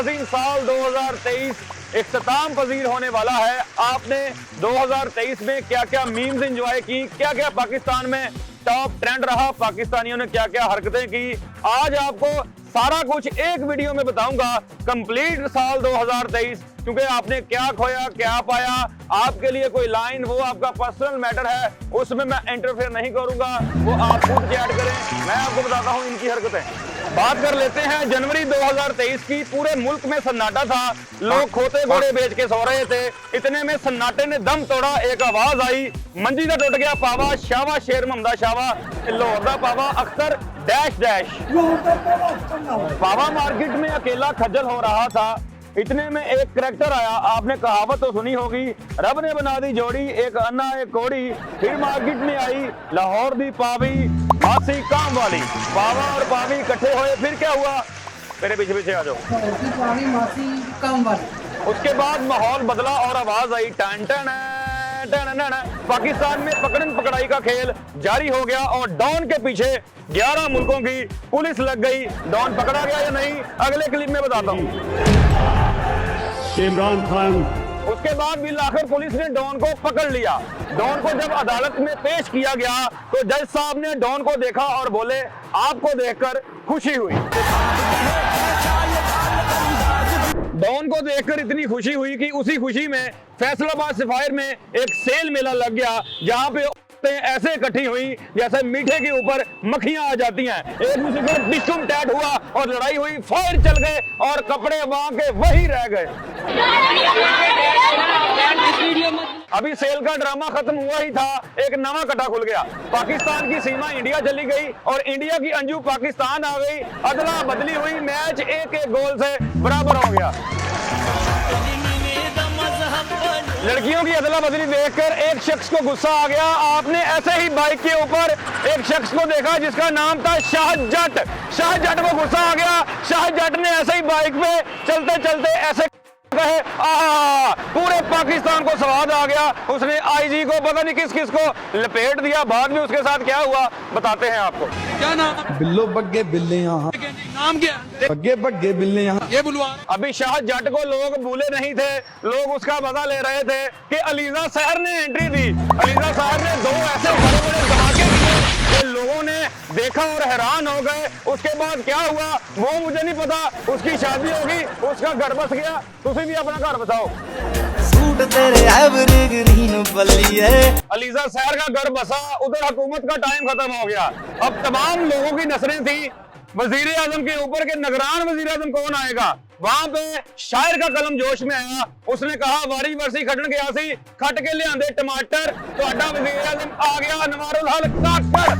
नाज़रीन, साल 2023 इख्तिताम पजीर होने वाला है। आपने 2023 में क्या क्या मीम्स एंजॉय की, क्या क्या पाकिस्तान में टॉप ट्रेंड रहा, पाकिस्तानियों ने क्या क्या हरकतें की, आज आपको सारा कुछ एक वीडियो में बताऊंगा। कंप्लीट साल 2023, क्योंकि आपने क्या खोया क्या पाया, आपके लिए कोई लाइन, वो आपका पर्सनल मैटर है, उसमें मैं इंटरफेयर नहीं करूंगा, वो आप खुद चैट करें। मैं आपको बताता हूं इनकी हरकतें। बात कर लेते हैं जनवरी 2023 की। पूरे मुल्क में सन्नाटा था, लोग खोते घोड़े बेच के सो रहे थे। इतने में सन्नाटे ने दम तोड़ा, एक आवाज आई, मंजी का टूट गया पावा, शावा शेर महमदा शावा, लाहौर दा पावा अख्तर डैश डैश। पावा मार्केट में अकेला खज्जल हो रहा था। इतने में एक करैक्टर आया, आपने कहावत तो सुनी होगी, रब ने बना दी जोड़ी, एक अन्ना एक कोड़ी। फिर मार्केट में आई लाहौर दी पावी मासी काम वाली। पावा और पावी इकट्ठे हुए, फिर क्या हुआ, मेरे पीछे पीछे आ जाओ। पावी मासी काम वाली। उसके बाद माहौल बदला और आवाज आई टन टन टन टन। पाकिस्तान में पकड़न पकड़ाई का खेल जारी हो गया और डॉन के पीछे 11 मुल्कों की पुलिस लग गई। डॉन पकड़ा गया या नहीं, अगले क्लिप में बताता हूँ। इमरान खान। उसके बाद भी आखिर पुलिस ने डॉन को पकड़ लिया। डॉन को जब अदालत में पेश किया गया तो जज साहब ने डॉन को देखा और बोले, आपको देखकर खुशी हुई। डॉन को देखकर इतनी खुशी हुई कि उसी खुशी में फैसलाबाद सफायर में एक सेल मेला लग गया, जहां पे ऐसे इकट्ठी हुई जैसे मीठे के ऊपर मक्खियां आ जाती हैं। एक दूसरे पर डिशुम टैट हुआ और लड़ाई हुई, फायर चल गए और कपड़े वहां के वही रह गए। अभी सेल का ड्रामा खत्म हुआ ही था, एक नवा कटा खुल गया। पाकिस्तान की सीमा इंडिया चली गई और इंडिया की अंजू पाकिस्तान आ गई। अदला बदली हुई, मैच एक एक गोल से बराबर हो गया। लड़कियों की अदला बदली देखकर एक शख्स को गुस्सा आ गया। आपने ऐसे ही बाइक के ऊपर एक शख्स को देखा जिसका नाम था शाह जट। शाह जट को गुस्सा आ गया। शाह जट ने ऐसे ही बाइक पे चलते चलते ऐसे कहे, पूरे पाकिस्तान को स्वाद आ गया। उसने आईजी को पता नहीं किस किस को लपेट दिया। बाद में उसके साथ क्या हुआ बताते हैं आपको। क्या नाम? बिल्लो बग्गे बिल्ले यहाँ, नाम क्या? बग्गे बग्गे बिल्ले यहाँ। ये बुलवा। अभी शाह जट को लोग भूले नहीं थे, लोग उसका मजा ले रहे थे कि अलीजा सहर ने एंट्री दी। अलीजा सहर ने दो ऐसे बड़े बड़े धमाके किए कि लोगों ने देखा और हैरान हो गए। उसके बाद क्या हुआ वो मुझे नहीं पता। उसकी शादी होगी, उसका घर बस गया। तुम भी अपना घर बसाओ। सूट तेरे एवरग्रीन बल्ली है। अलीजा सहर का घर बसा, उधर हुकूमत का टाइम खत्म हो गया। अब तमाम लोगों की नजरें थी वजीर आजम के ऊपर के निगरान वजीर आजम कौन आएगा। वहां पे शायर का कलम जोश में आया, उसने कहा वारी वर्सी खटन गया सी, खट के ले आंदे टमाटर, तो अड्डा वजीर आजम आ गया नवारुल हल काकड़।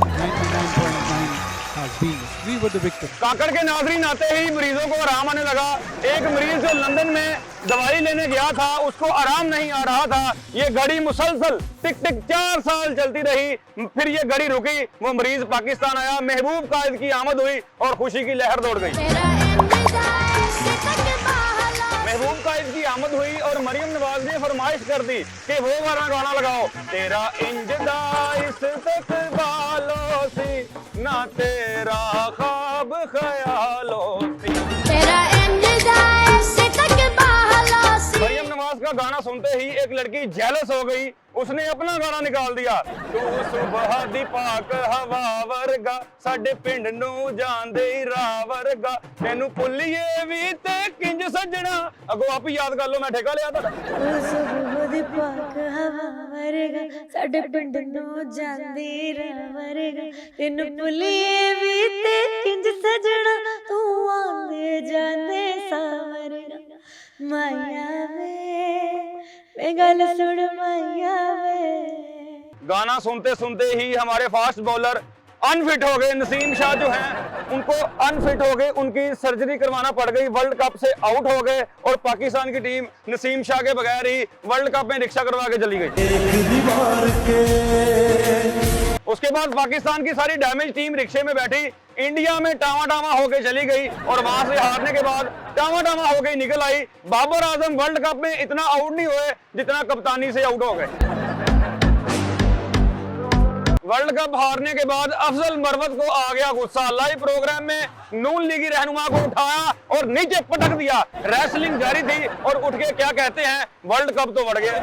काकड़ के नाजरीन आते ही मरीजों को आराम आने लगा। एक मरीज जो लंदन में दवाई लेने गया था उसको आराम नहीं आ रहा था। ये घड़ी मुसलसल टिक टिक 4 साल चलती रही, फिर ये घड़ी रुकी, वो मरीज पाकिस्तान आया। महबूब कायद की आमद हुई और खुशी की लहर दौड़ गई। महबूब कायद की आमद हुई और मरियम नवाज ने फरमाइश कर दी कि वो वाला गाना लगाओ, तेरा इंजदा इस तकबालों से ना तेरा ख्वाब ख्यालों से। मरियम नवाज का गाना सुनते ही एक लड़की जेलस हो गई, उसने अपना गाना निकाल दिया। तू सुबह दी पाक हवा वर्गा, साडे पिंड नू जांदे राह वर्गा, तेनू भुल्लिए भी ते किंज सजना। अगो आप ही याद कर लो, मैं ठेका लिया था। सुबह दी पाक हवा वर्गा, साडे पिंड नू जांदे राह वर्गा, तेनू भुल्लिए भी ते किंज सजना, तू आंदे जांदे सावरगा। माया वे गल सुन माया वे। गाना सुनते सुनते ही हमारे फास्ट बॉलर अनफिट हो गए। नसीम शाह जो हैं उनको अनफिट हो गए, उनकी सर्जरी करवाना पड़ गई, वर्ल्ड कप से आउट हो गए और पाकिस्तान की टीम नसीम शाह के बगैर ही वर्ल्ड कप में रिक्शा करवा के चली गई। उसके बाद पाकिस्तान की सारी डैमेज टीम रिक्शे में बैठी, इंडिया में टावा टावा होके चली गई और वहां से हारने के बाद टावा टावा होके निकल आई। बाबर आजम वर्ल्ड कप में इतना आउट नहीं हुए जितना कप्तानी से आउट हो गए। वर्ल्ड कप हारने के बाद अफजल मरवत को आ गया गुस्सा। लाइव प्रोग्राम में नून लीगी रहनुमा को उठाया और नीचे पटक दिया। रेसलिंग जारी थी और उठ के क्या कहते हैं, वर्ल्ड कप तो बढ़ गया।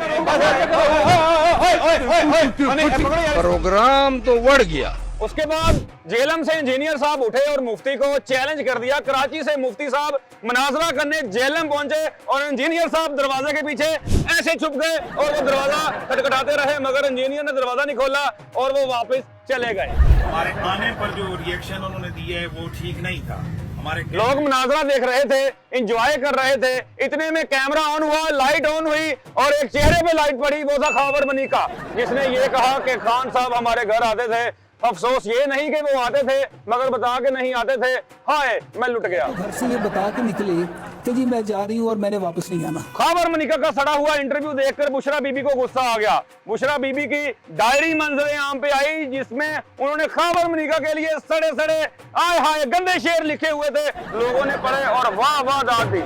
प्रोग्राम तो बढ़ गया। उसके बाद जेलम से इंजीनियर साहब उठे और मुफ्ती को चैलेंज कर दिया। कराची से मुफ्ती साहब मुनाजरा करने जेलम पहुंचे और इंजीनियर साहब दरवाजे के पीछे ऐसे छुप गए और वो दरवाजा खटखटाते रहे, मगर इंजीनियर ने दरवाजा नहीं खोला और वो वापस चले गए। हमारे आने पर जो रिएक्शन उन्होंने दिया है वो ठीक नहीं था। हमारे लोग मुनाजरा देख रहे थे, इंजॉय कर रहे थे, इतने में कैमरा ऑन हुआ, लाइट ऑन हुई और एक चेहरे पे लाइट पड़ी, वो था खावर मनी का, जिसने ये कहा कि खान साहब हमारे घर आते थे। अफसोस ये नहीं कि वो आते थे मगर बता के नहीं आते थे। हाय मैं लुट गया। घर से ये बता के निकले कि जी मैं जा रही हूँ और मैंने वापस नहीं आना। खाबर मनिका का सड़ा हुआ इंटरव्यू देखकर बुशरा बीबी को गुस्सा आ गया। बुशरा बीबी की डायरी मंजरे आम पे आई, जिसमें उन्होंने खाबर मनिका के लिए सड़े सड़े आय हाय गंदे शेर लिखे हुए थे। लोगों ने पढ़े और वाह वाह दाद दी।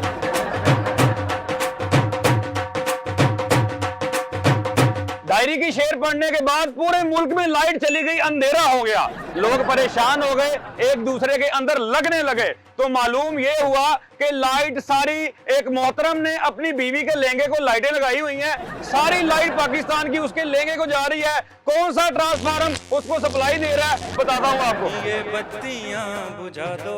डायरी की शेर पढ़ने के बाद पूरे मुल्क में लाइट चली गई, अंधेरा हो गया, लोग परेशान हो गए, एक दूसरे के अंदर लगने लगे। तो मालूम ये हुआ कि लाइट सारी एक मोहतरम ने अपनी बीवी के लहंगे को लाइटें लगाई हुई हैं, सारी लाइट पाकिस्तान की उसके लहंगे को जा रही है। कौन सा ट्रांसफार्मर उसको सप्लाई दे रहा है बताता हूँ आपको। ये बत्तियां बुझा दो,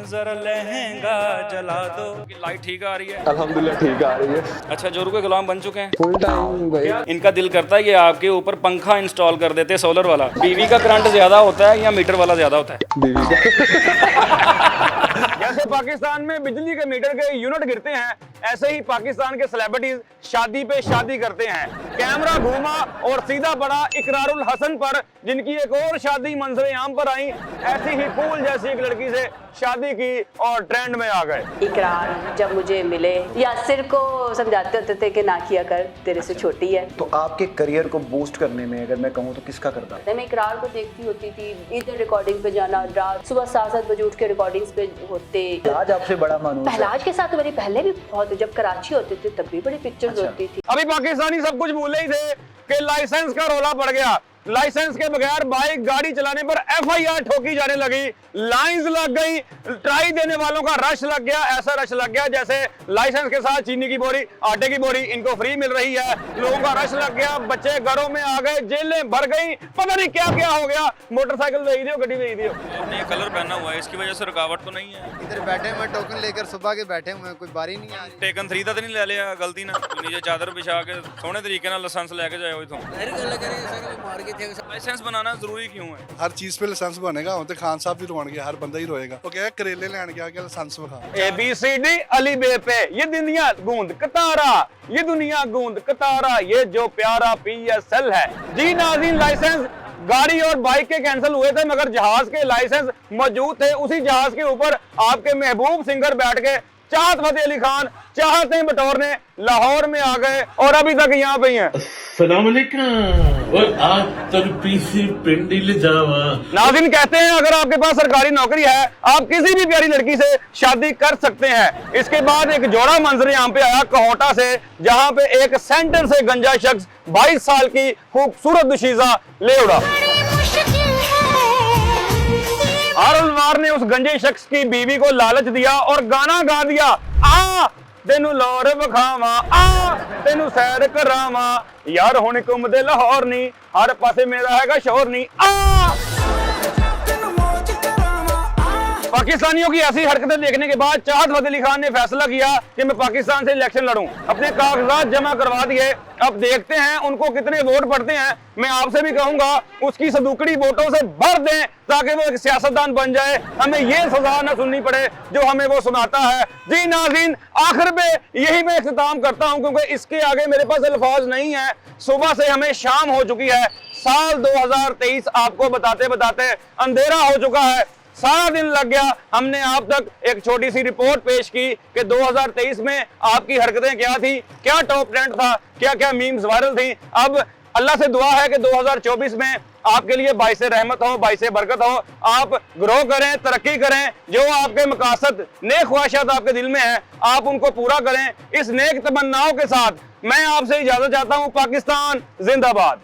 जरा लहंगा जला दो। लाइट ठीक आ रही है? अल्हम्दुलिल्लाह ठीक आ रही है। अच्छा, जोरू के गुलाम बन चुके हैं फुल टाइम भाई। इनका दिल करता है कि आपके ऊपर पंखा इंस्टॉल कर देते सोलर वाला। बीवी का करंट ज्यादा होता है या मीटर वाला ज्यादा होता है? बीवी का जैसे पाकिस्तान में बिजली के मीटर के यूनिट गिरते हैं, ऐसे ही पाकिस्तान के सेलिब्रिटीज शादी पे शादी करते हैं। कैमरा घूमा और सीधा पड़ा इकरारुल हसन पर, जिनकी एक और शादी मंजरे आम पर आई। ऐसी ही फूल जैसी एक लड़की से शादी की और ट्रेंड में आ गए। इकरार जब मुझे मिले, यासिर को समझाते होते थे कि ना किया कर, तेरे से छोटी है। तो आपके करियर को बूस्ट करने में अगर मैं कहूँ तो किसका करता? मैं इकरार को देखती होती थी, इधर रिकॉर्डिंग पे जाना, रात सुबह 7-7 बजे उठ के रिकॉर्डिंग्स पे होते। आज आपसे बड़ा मानूस है। पहलाज के साथ मेरी पहले भी बहुत, जब कराची होते थे तब भी बड़ी पिक्चर्स होती थी। अभी पाकिस्तानी सब कुछ भूले ही थे कि लाइसेंस का रोला पड़ गया। लाइसेंस के बगैर बाइक गाड़ी चलाने पर FIR ठोकी जाने लगी, लाइंस लग गई, ट्राई देने वालों का रश लग गया। ऐसा रश लग गया जैसे लाइसेंस के साथ चीनी की बोरी, आटे की बोरी इनको फ्री मिल रही है। लोगों का रश लग गया, बच्चे घरों में आ गए, जेलें भर गई, पता नहीं क्या क्या हो गया। मोटरसाइकिल भेज दियो, गड्डी भेज दियो। आपने कलर पहना हुआ है, इसकी वजह से रुकावट तो नहीं है? इधर बैठे मैं टोकन लेकर सुबह के बैठे हुए, कोई बारी नहीं आ रही। टेकन 3 तो नहीं ले लिया गलती ना? नीचे चादर बिछा के सोने तरीके ना लाइसेंस लेके जाए इथों। लाइसेंस बनाना जरूरी क्यों है? हर चीज पे लाइसेंस बनेगा। तो खान साहब भी रोएंगे, हर बंदा ही रोएगा। तो क्या करेले लेने गया क्या लाइसेंस बखा। ABCD अली बे पे, ये दुनिया गूंद कतारा, ये दुनिया गूंद कतारा, ये जो प्यारा PSL है। जी नाज़रीन, लाइसेंस गाड़ी और बाइक के कैंसिल हुए थे मगर जहाज के लाइसेंस मौजूद थे। उसी जहाज के ऊपर आपके महबूब सिंगर बैठ के चाहत फतेह अली खान चाहते बटोरने लाहौर में आ गए और अभी तक यहाँ पे ही हैं। नाज़रीन कहते हैं अगर आपके पास सरकारी नौकरी है आप किसी भी प्यारी लड़की से शादी कर सकते हैं। इसके बाद एक जोड़ा मंजर यहाँ पे आया कोहोटा से, जहाँ पे एक सेंटर से गंजा शख्स 22 साल की खूबसूरत दुशीजा ले उड़ा। आरलवार ने उस गंजे शख्स की बीवी को लालच दिया और गाना गा दिया, आ तेनू लौर बखावा, आ तेनू सैर करावा, यार हुण घुमदे लाहौर नी, हर पासे मेरा हैगा शोर नी। पाकिस्तानियों की ऐसी हरकतें देखने के बाद चाहत फतेह अली खान ने फैसला किया कि मैं पाकिस्तान से इलेक्शन लड़ूं। अपने कागजात जमा करवा दिए, अब देखते हैं उनको कितने वोट पड़ते हैं। मैं आपसे भी कहूंगा उसकी सदुकड़ी वोटों से भर दें ताकि वो एक सियासतदान बन जाए, हमें ये सजा न सुननी पड़े जो हमें वो सुनाता है। जी नाज़रीन, आखिर में यही मैं इख्तिताम करता हूं क्योंकि इसके आगे मेरे पास अल्फाज नहीं है। सुबह से हमें शाम हो चुकी है, साल 2023 आपको बताते बताते अंधेरा हो चुका है, सारा दिन लग गया। हमने आप तक एक छोटी सी रिपोर्ट पेश की कि 2023 में आपकी हरकतें क्या थी, क्या टॉप ट्रेंड था, क्या क्या मीम्स वायरल थी। अब अल्लाह से दुआ है कि 2024 में आपके लिए बाइसे रहमत हो, बाइसे बरकत हो, आप ग्रो करें, तरक्की करें, जो आपके मकासद नेक ख्वाहिशात आपके दिल में है आप उनको पूरा करें। इस नेक तमन्नाओं के साथ मैं आपसे इजाजत चाहता हूं। पाकिस्तान जिंदाबाद।